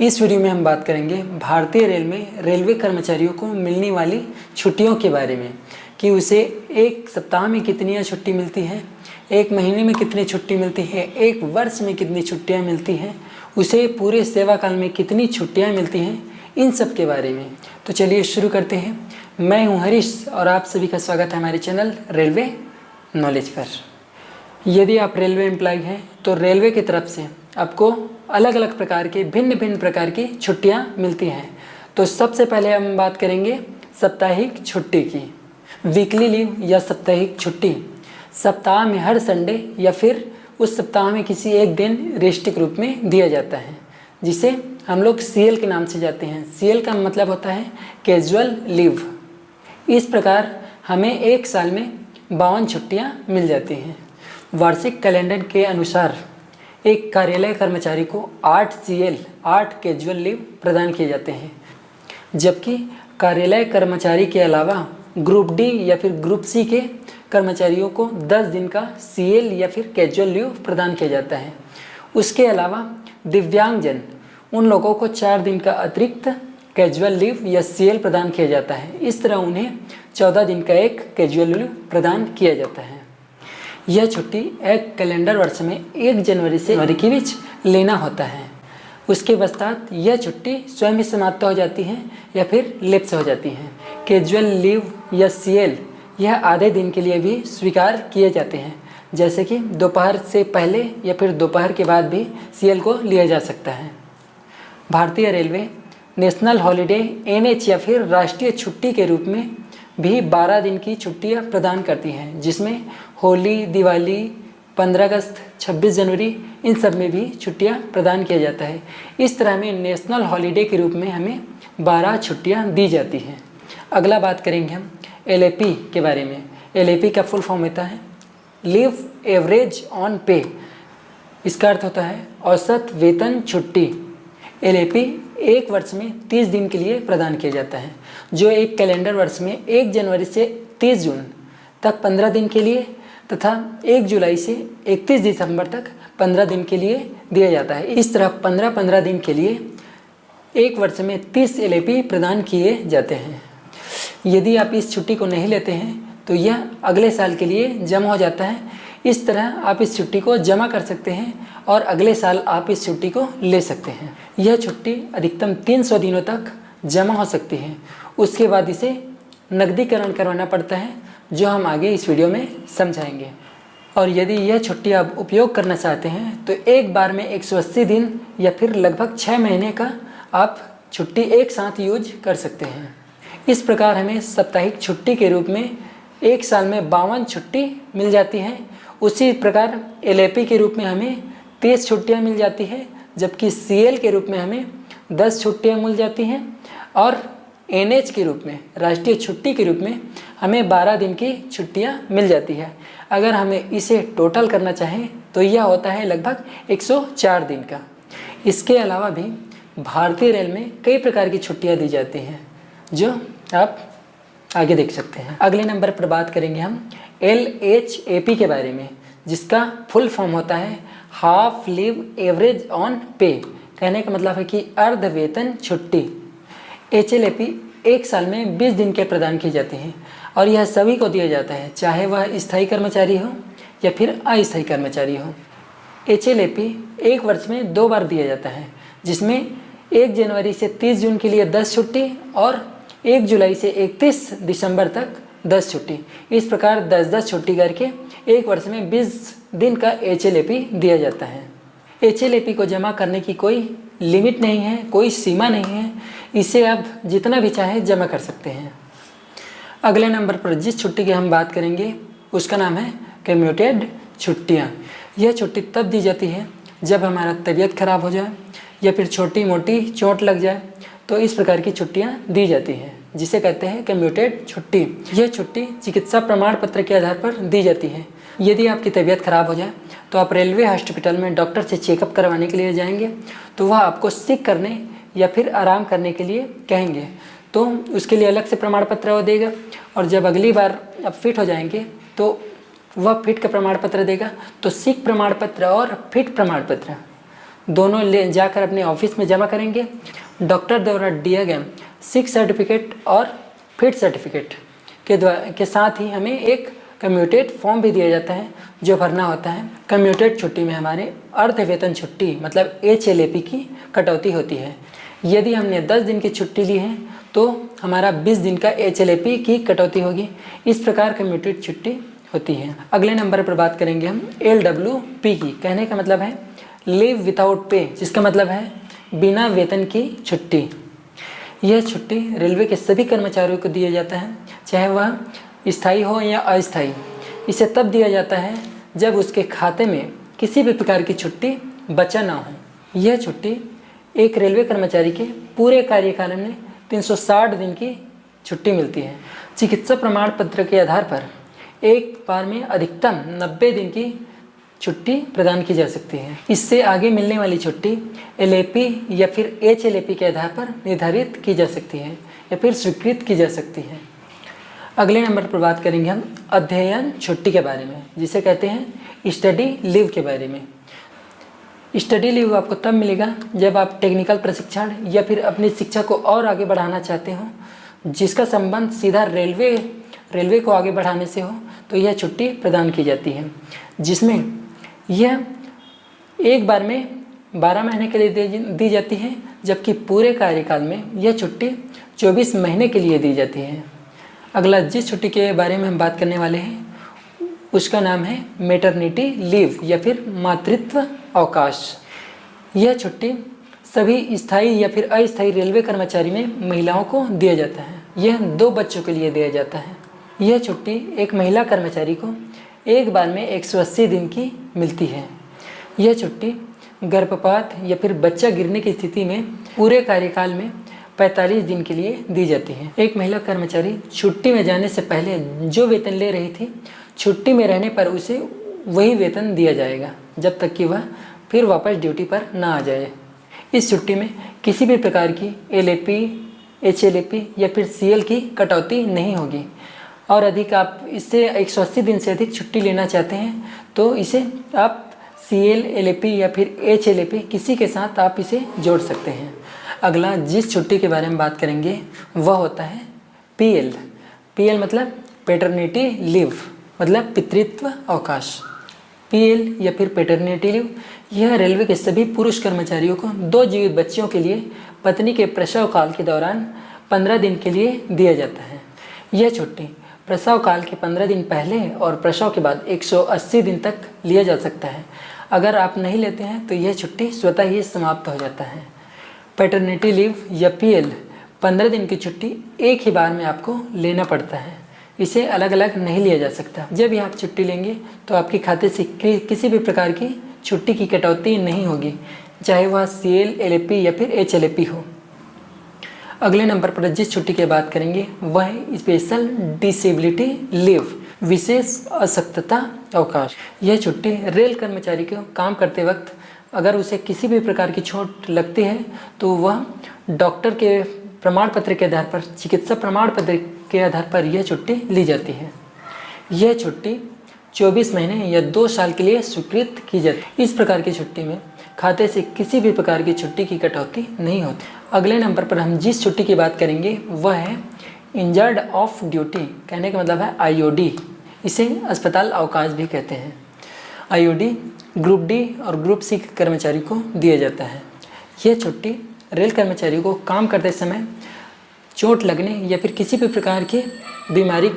इस वीडियो में हम बात करेंगे भारतीय रेल में रेलवे कर्मचारियों को मिलने वाली छुट्टियों के बारे में कि उसे एक सप्ताह में कितनी छुट्टी मिलती है, एक महीने में कितनी छुट्टी मिलती है, एक वर्ष में कितनी छुट्टियां मिलती हैं, उसे पूरे सेवा काल में कितनी छुट्टियां मिलती हैं, इन सब के बारे में। तो चलिए शुरू करते हैं। मैं हूं हरीश और आप सभी का स्वागत है हमारे चैनल रेलवे नॉलेज पर। यदि आप रेलवे एम्प्लॉय हैं तो रेलवे की तरफ से आपको अलग अलग प्रकार के भिन्न प्रकार की छुट्टियां मिलती हैं। तो सबसे पहले हम बात करेंगे साप्ताहिक छुट्टी की। वीकली लीव या साप्ताहिक छुट्टी सप्ताह में हर संडे या फिर उस सप्ताह में किसी एक दिन रेस्ट के रूप में दिया जाता है, जिसे हम लोग CL के नाम से जाते हैं। CL का मतलब होता है कैजुअल लीव। इस प्रकार हमें एक साल में 52 छुट्टियां मिल जाती हैं। वार्षिक कैलेंडर के अनुसार एक कार्यालय कर्मचारी को 8 CL 8 कैजुअल लीव प्रदान किए जाते हैं, जबकि कार्यालय कर्मचारी के अलावा ग्रुप D या फिर ग्रुप C के कर्मचारियों को 10 दिन का CL या फिर कैजुअल लीव प्रदान किया जाता है। उसके अलावा दिव्यांगजन उन लोगों को 4 दिन का अतिरिक्त कैजुअल लीव या CL प्रदान किया जाता है। इस तरह उन्हें 14 दिन का एक कैजुअल लीव प्रदान किया जाता है। यह छुट्टी एक कैलेंडर वर्ष में 1 जनवरी से जनवरी के बीच लेना होता है। उसके पश्चात यह छुट्टी स्वयं ही समाप्त हो जाती है या फिर लैप्स हो जाती है। कैजुअल लीव या CL यह आधे दिन के लिए भी स्वीकार किए जाते हैं, जैसे कि दोपहर से पहले या फिर दोपहर के बाद भी CL को लिया जा सकता है। भारतीय रेलवे नेशनल हॉलिडे NH या फिर राष्ट्रीय छुट्टी के रूप में भी 12 दिन की छुट्टियां प्रदान करती हैं, जिसमें होली, दिवाली, 15 अगस्त, 26 जनवरी इन सब में भी छुट्टियां प्रदान किया जाता है। इस तरह में नेशनल हॉलिडे के रूप में हमें 12 छुट्टियां दी जाती हैं। अगला बात करेंगे हम LAP के बारे में। LAP का फुल फॉर्म होता है लीव एवरेज ऑन पे। इसका अर्थ होता है औसत वेतन छुट्टी। LAP एक वर्ष में 30 दिन के लिए प्रदान किया जाता है, जो एक कैलेंडर वर्ष में 1 जनवरी से 30 जून तक 15 दिन के लिए तथा 1 जुलाई से 31 दिसंबर तक 15 दिन के लिए दिया जाता है। इस तरह 15 दिन के लिए एक वर्ष में 30 LAP प्रदान किए जाते हैं। यदि आप इस छुट्टी को नहीं लेते हैं तो यह अगले साल के लिए जमा हो जाता है। इस तरह आप इस छुट्टी को जमा कर सकते हैं और अगले साल आप इस छुट्टी को ले सकते हैं। यह छुट्टी अधिकतम 300 दिनों तक जमा हो सकती है। उसके बाद इसे नकदीकरण करवाना पड़ता है, जो हम आगे इस वीडियो में समझाएंगे। और यदि यह छुट्टी आप उपयोग करना चाहते हैं तो एक बार में 180 दिन या फिर लगभग 6 महीने का आप छुट्टी एक साथ यूज कर सकते हैं। इस प्रकार हमें साप्ताहिक छुट्टी के रूप में एक साल में 52 छुट्टी मिल जाती है। उसी प्रकार LAP के रूप में हमें 30 छुट्टियाँ मिल जाती है, जबकि CL के रूप में हमें 10 छुट्टियाँ मिल जाती हैं और NH के रूप में राष्ट्रीय छुट्टी के रूप में हमें 12 दिन की छुट्टियाँ मिल जाती है। अगर हमें इसे टोटल करना चाहें तो यह होता है लगभग 104 दिन का। इसके अलावा भी भारतीय रेल में कई प्रकार की छुट्टियाँ दी जाती हैं, जो आप आगे देख सकते हैं। अगले नंबर पर बात करेंगे हम LHAP के बारे में, जिसका फुल फॉर्म होता है हाफ लीव एवरेज ऑन पे। कहने का मतलब है कि अर्ध वेतन छुट्टी। HLAP एक साल में 20 दिन के प्रदान की जाती हैं और यह सभी को दिया जाता है, चाहे वह स्थायी कर्मचारी हो या फिर अस्थायी कर्मचारी हो। HLAP एक वर्ष में 2 बार दिया जाता है, जिसमें 1 जनवरी से 30 जून के लिए 10 छुट्टी और 1 जुलाई से 31 दिसंबर तक 10 छुट्टी। इस प्रकार 10-10 छुट्टी करके एक वर्ष में 20 दिन का HLAP दिया जाता है। HLAP को जमा करने की कोई लिमिट नहीं है, कोई सीमा नहीं है। इसे आप जितना भी चाहे जमा कर सकते हैं। अगले नंबर पर जिस छुट्टी की हम बात करेंगे उसका नाम है कम्यूटेड छुट्टियाँ। यह छुट्टी तब दी जाती है जब हमारा तबीयत खराब हो जाए या फिर छोटी मोटी चोट लग जाए, तो इस प्रकार की छुट्टियां दी जाती हैं, जिसे कहते हैं कम्यूटेड छुट्टी। यह छुट्टी चिकित्सा प्रमाण पत्र के आधार पर दी जाती है। यदि आपकी तबीयत खराब हो जाए तो आप रेलवे हॉस्पिटल में डॉक्टर से चेकअप करवाने के लिए जाएंगे, तो वह आपको सिक करने या फिर आराम करने के लिए कहेंगे, तो उसके लिए अलग से प्रमाण पत्र वो देगा। और जब अगली बार आप फिट हो जाएंगे तो वह फिट का प्रमाण पत्र देगा। तो सिक प्रमाण पत्र और फिट प्रमाण पत्र दोनों ले जाकर अपने ऑफिस में जमा करेंगे। डॉक्टर द्वारा दिया गया सिक सर्टिफिकेट और फिट सर्टिफिकेट के साथ ही हमें एक कम्यूटेड फॉर्म भी दिया जाता है जो भरना होता है। कम्यूटेड छुट्टी में हमारे अर्ध वेतन छुट्टी मतलब HLAP की कटौती होती है। यदि हमने 10 दिन की छुट्टी ली है तो हमारा 20 दिन का HLAP की कटौती होगी। इस प्रकार कम्यूटेड छुट्टी होती है। अगले नंबर पर बात करेंगे हम LWP की। कहने का मतलब है लीव विदाउट पे, जिसका मतलब है बिना वेतन की छुट्टी। यह छुट्टी रेलवे के सभी कर्मचारियों को दिया जाता है, चाहे वह स्थायी हो या अस्थायी। इसे तब दिया जाता है जब उसके खाते में किसी भी प्रकार की छुट्टी बचा ना हो। यह छुट्टी एक रेलवे कर्मचारी के पूरे कार्यकाल में 360 दिन की छुट्टी मिलती है। चिकित्सा प्रमाण पत्र के आधार पर एक बार में अधिकतम 90 दिन की छुट्टी प्रदान की जा सकती है। इससे आगे मिलने वाली छुट्टी LAP या फिर HLAP के आधार पर निर्धारित की जा सकती है या फिर स्वीकृत की जा सकती है। अगले नंबर पर बात करेंगे हम अध्ययन छुट्टी के बारे में, जिसे कहते हैं स्टडी लीव के बारे में। स्टडी लीव आपको तब मिलेगा जब आप टेक्निकल प्रशिक्षण या फिर अपनी शिक्षा को और आगे बढ़ाना चाहते हो, जिसका संबंध सीधा रेलवे को आगे बढ़ाने से हो, तो यह छुट्टी प्रदान की जाती है, जिसमें यह एक बार में 12 महीने के लिए दी जाती है, जबकि पूरे कार्यकाल में यह छुट्टी 24 महीने के लिए दी जाती है। अगला जिस छुट्टी के बारे में हम बात करने वाले हैं उसका नाम है मैटरनिटी लीव या फिर मातृत्व अवकाश। यह छुट्टी सभी स्थायी या फिर अस्थायी रेलवे कर्मचारी में महिलाओं को दिया जाता है। यह 2 बच्चों के लिए दिया जाता है। यह छुट्टी एक महिला कर्मचारी को एक बार में 180 दिन की मिलती है। यह छुट्टी गर्भपात या फिर बच्चा गिरने की स्थिति में पूरे कार्यकाल में 45 दिन के लिए दी जाती है। एक महिला कर्मचारी छुट्टी में जाने से पहले जो वेतन ले रही थी, छुट्टी में रहने पर उसे वही वेतन दिया जाएगा जब तक कि वह फिर वापस ड्यूटी पर ना आ जाए। इस छुट्टी में किसी भी प्रकार की LAP, HLAP या फिर CL की कटौती नहीं होगी। और अधिक आप इससे 180 दिन से अधिक छुट्टी लेना चाहते हैं तो इसे आप CL, LAP या फिर HLAP किसी के साथ आप इसे जोड़ सकते हैं। अगला जिस छुट्टी के बारे में बात करेंगे वह होता है PL मतलब पैटर्निटी लीव मतलब पितृत्व अवकाश। PL या फिर पैटर्निटी लीव यह रेलवे के सभी पुरुष कर्मचारियों को 2 जीवित बच्चों के लिए पत्नी के प्रसव काल के दौरान 15 दिन के लिए दिया जाता है। यह छुट्टी प्रसव काल के 15 दिन पहले और प्रसव के बाद 180 दिन तक लिया जा सकता है। अगर आप नहीं लेते हैं तो यह छुट्टी स्वतः ही समाप्त हो जाता है। पैटर्निटी लीव या PL 15 दिन की छुट्टी एक ही बार में आपको लेना पड़ता है, इसे अलग अलग नहीं लिया जा सकता। जब भी आप छुट्टी लेंगे तो आपके खाते से किसी भी प्रकार की छुट्टी की कटौती नहीं होगी, चाहे वह CL, LAP या फिर HLAP हो। अगले नंबर पर जिस छुट्टी की बात करेंगे वह है स्पेशल डिसेबिलिटी लीव विशेष अशक्तता अवकाश। यह छुट्टी रेल कर्मचारी को काम करते वक्त अगर उसे किसी भी प्रकार की चोट लगती है तो वह डॉक्टर के प्रमाण पत्र के आधार पर, चिकित्सा प्रमाण पत्र के आधार पर यह छुट्टी ली जाती है। यह छुट्टी 24 महीने या 2 साल के लिए स्वीकृत की जाती है। इस प्रकार की छुट्टी में खाते से किसी भी प्रकार की छुट्टी की कटौती नहीं होती। अगले नंबर पर हम जिस छुट्टी की बात करेंगे वह है इंजर्ड ऑफ ड्यूटी। कहने का मतलब है IOD, इसे अस्पताल अवकाश भी कहते हैं। IOD ग्रुप D और ग्रुप C के कर्मचारी को दिया जाता है। यह छुट्टी रेल कर्मचारियों को काम करते समय चोट लगने या फिर किसी भी प्रकार की बीमारी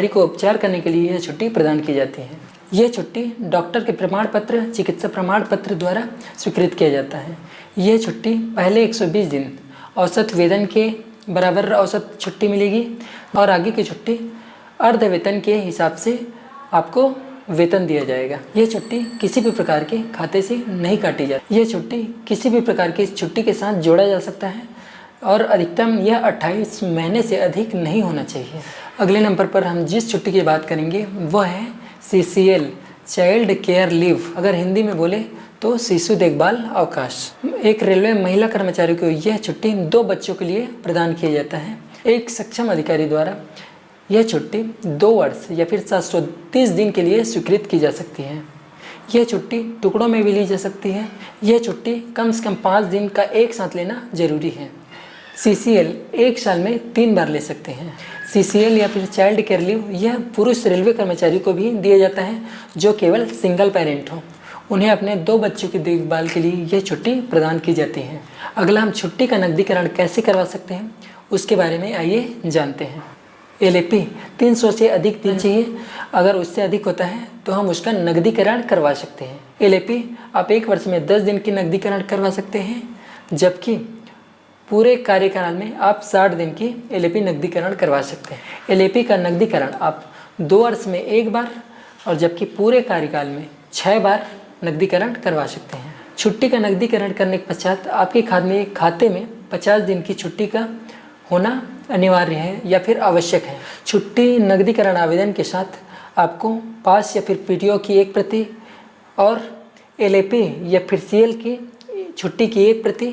को उपचार करने के लिए यह छुट्टी प्रदान की जाती है। यह छुट्टी डॉक्टर के प्रमाण पत्र, चिकित्सा प्रमाण पत्र द्वारा स्वीकृत किया जाता है। यह छुट्टी पहले 120 दिन औसत वेतन के बराबर औसत छुट्टी मिलेगी और आगे की छुट्टी अर्ध वेतन के हिसाब से आपको वेतन दिया जाएगा। यह छुट्टी किसी भी प्रकार के खाते से नहीं काटी जाती। यह छुट्टी किसी भी प्रकार की छुट्टी के साथ जोड़ा जा सकता है और अधिकतम यह 28 महीने से अधिक नहीं होना चाहिए। अगले नंबर पर हम जिस छुट्टी की बात करेंगे वह है CCL चाइल्ड केयर लीव। अगर हिंदी में बोले तो शिशु देखभाल अवकाश। एक रेलवे महिला कर्मचारी को यह छुट्टी 2 बच्चों के लिए प्रदान किया जाता है। एक सक्षम अधिकारी द्वारा यह छुट्टी 2 वर्ष या फिर 730 दिन के लिए स्वीकृत की जा सकती है। यह छुट्टी टुकड़ों में भी ली जा सकती है। यह छुट्टी कम से कम 5 दिन का एक साथ लेना जरूरी है। CCL एक साल में 3 बार ले सकते हैं। CCL या फिर चाइल्ड केयर लीव यह पुरुष रेलवे कर्मचारी को भी दिया जाता है जो केवल सिंगल पेरेंट हो। उन्हें अपने 2 बच्चों की देखभाल के लिए यह छुट्टी प्रदान की जाती है। अगला हम छुट्टी का नकदीकरण कैसे करवा सकते हैं उसके बारे में आइए जानते हैं। LAP 300 से अधिक दिन चाहिए। अगर उससे अधिक होता है तो हम उसका नकदीकरण करवा सकते हैं। LAP आप 1 वर्ष में 10 दिन की नकदीकरण करवा सकते हैं, जबकि पूरे कार्यकाल में आप 60 दिन की LAP नकदीकरण करवा सकते हैं। LAP का नकदीकरण आप 2 वर्ष में 1 बार और जबकि पूरे कार्यकाल में 6 बार नकदीकरण करवा सकते हैं। छुट्टी का नकदीकरण करने के पश्चात आपके खाते में 50 दिन की छुट्टी का होना अनिवार्य है या फिर आवश्यक है। छुट्टी नकदीकरण आवेदन के साथ आपको पास या फिर PTO की 1 प्रति और LAP या फिर CL की छुट्टी की 1 प्रति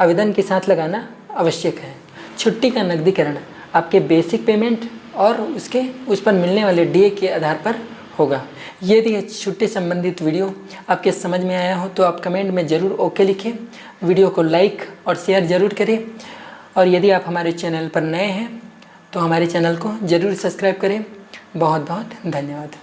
आवेदन के साथ लगाना आवश्यक है। छुट्टी का नकदीकरण आपके बेसिक पेमेंट और उस पर मिलने वाले DA के आधार पर होगा। यदि छुट्टी संबंधित वीडियो आपके समझ में आया हो तो आप कमेंट में ज़रूर ओके लिखें। वीडियो को लाइक और शेयर ज़रूर करें और यदि आप हमारे चैनल पर नए हैं तो हमारे चैनल को ज़रूर सब्सक्राइब करें। बहुत बहुत धन्यवाद।